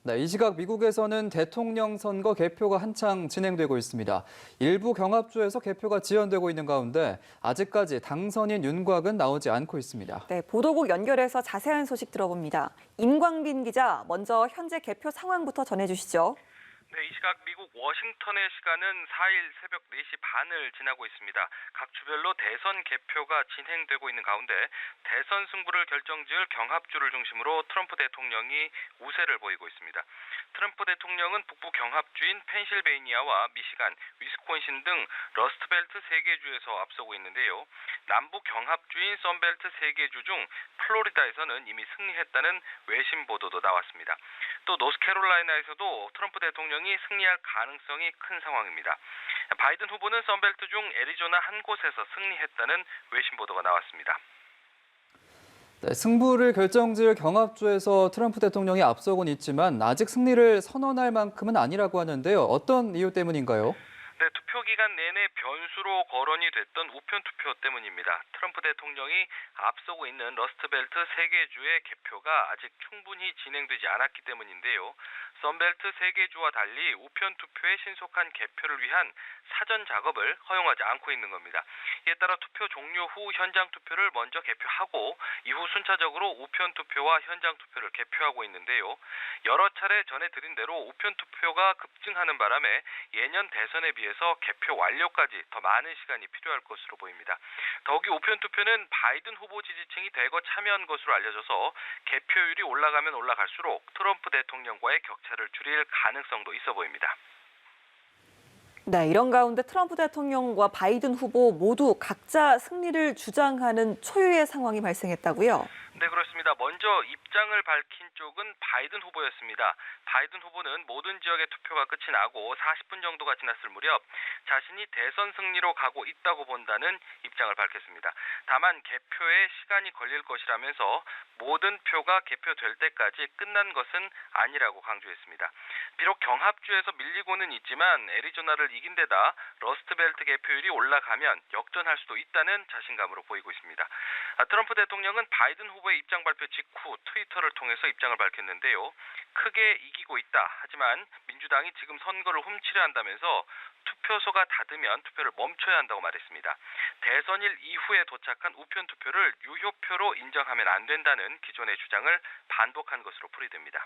네, 이 시각 미국에서는 대통령 선거 개표가 한창 진행되고 있습니다. 일부 경합주에서 개표가 지연되고 있는 가운데 아직까지 당선인 윤곽은 나오지 않고 있습니다. 네, 보도국 연결해서 자세한 소식 들어봅니다. 임광빈 기자, 먼저 현재 개표 상황부터 전해주시죠. 네, 이 시각 미국 워싱턴의 시간은 4일 새벽 4시 반을 지나고 있습니다. 각 주별로 대선 개표가 진행되고 있는 가운데 대선 승부를 결정지을 경합주를 중심으로 트럼프 대통령이 우세를 보이고 있습니다. 트럼프 대통령은 북부 경합주인 펜실베이니아와 미시간, 위스콘신 등 러스트벨트 3개 주에서 앞서고 있는데요. 남부 경합주인 선벨트 3개 주 중 플로리다에서는 이미 승리했다는 외신 보도도 나왔습니다. 또 노스캐롤라이나에서도 트럼프 대통령이 승리할 가능성이 큰 상황입니다. 바이든 후보는 선벨트 중 애리조나 한 곳에서 승리했다는 외신 보도가 나왔습니다. 네, 승부를 결정지을 경합주에서 트럼프 대통령이 앞서곤 있지만 아직 승리를 선언할 만큼은 아니라고 하는데요. 어떤 이유 때문인가요? 네, 투표 기간 내내 변수로 거론이 됐던 우편 투표 때문입니다. 트럼프 대통령이 앞서고 있는 러스트벨트 3개 주의 개표가 아직 충분히 진행되지 않았기 때문인데요. 선벨트 3개 주와 달리 우편 투표의 신속한 개표를 위한 사전 작업을 허용하지 않고 있는 겁니다. 이에 따라 투표 종료 후 현장 투표를 먼저 개표하고 이후 순차적으로 우편 투표와 현장 투표를 개표하고 있는데요. 여러 차례 전해드린 대로 우편 투표가 급증하는 바람에 예년 대선에 비해서 개표 완료까지 더 많은 시간이 필요할 것으로 보입니다. 더욱이 우편 투표는 바이든 후보 지지층이 대거 참여한 것으로 알려져서 개표율이 올라가면 올라갈수록 트럼프 대통령과의 격차를 줄일 가능성도 있어 보입니다. 네, 이런 가운데 트럼프 대통령과 바이든 후보 모두 각자 승리를 주장하는 초유의 상황이 발생했다고요? 네, 그렇습니다. 먼저 입장을 밝힌 쪽은 바이든 후보였습니다. 바이든 후보는 모든 지역의 투표가 끝이 나고 40분 정도가 지났을 무렵 자신이 대선 승리로 가고 있다고 본다는 입장을 밝혔습니다. 다만 개표에 시간이 걸릴 것이라면서 모든 표가 개표될 때까지 끝난 것은 아니라고 강조했습니다. 비록 경합주에서 밀리고는 있지만 애리조나를 이긴 데다 러스트벨트 개표율이 올라가면 역전할 수도 있다는 자신감으로 보이고 있습니다. 트럼프 대통령은 바이든 후보의 입장 발표 직후 트위터를 통해서 입장을 밝혔는데요. 크게 이기고 있다. 하지만 민주당이 지금 선거를 훔치려 한다면서 투표소가 닫으면 투표를 멈춰야 한다고 말했습니다. 대선일 이후에 도착한 우편 투표를 유효표로 인정하면 안 된다는 기존의 주장을 반복한 것으로 풀이됩니다.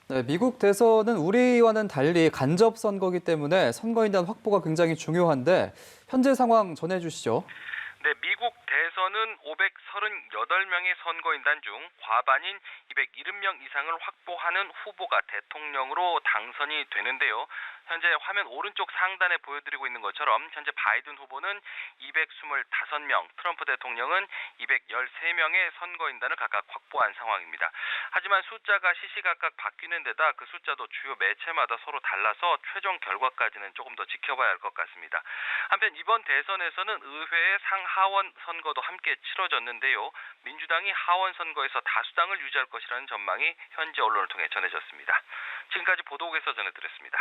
네, 미국 대선은 우리와는 달리 간접 선거이기 때문에 선거인단 확보가 굉장히 중요한데 현재 상황 전해주시죠. 네, 미국 대선은 538명의 선거인단 중 과반인 270명 이상을 확보하는 후보가 대통령으로 당선이 되는데요. 현재 화면 오른쪽 상단에 보여드리고 있는 것처럼 현재 바이든 후보는 225명, 트럼프 대통령은 213명의 선거인단을 각각 확보한 상황입니다. 하지만 숫자가 시시각각 바뀌는 데다 그 숫자도 주요 매체마다 서로 달라서 최종 결과까지는 조금 더 지켜봐야 할 것 같습니다. 한편 이번 대선에서는 의회의 상하원 선거도 함께 치러졌는데요. 민주당이 하원 선거에서 다수당을 유지할 것이라는 전망이 현지 언론을 통해 전해졌습니다. 지금까지 보도국에서 전해드렸습니다.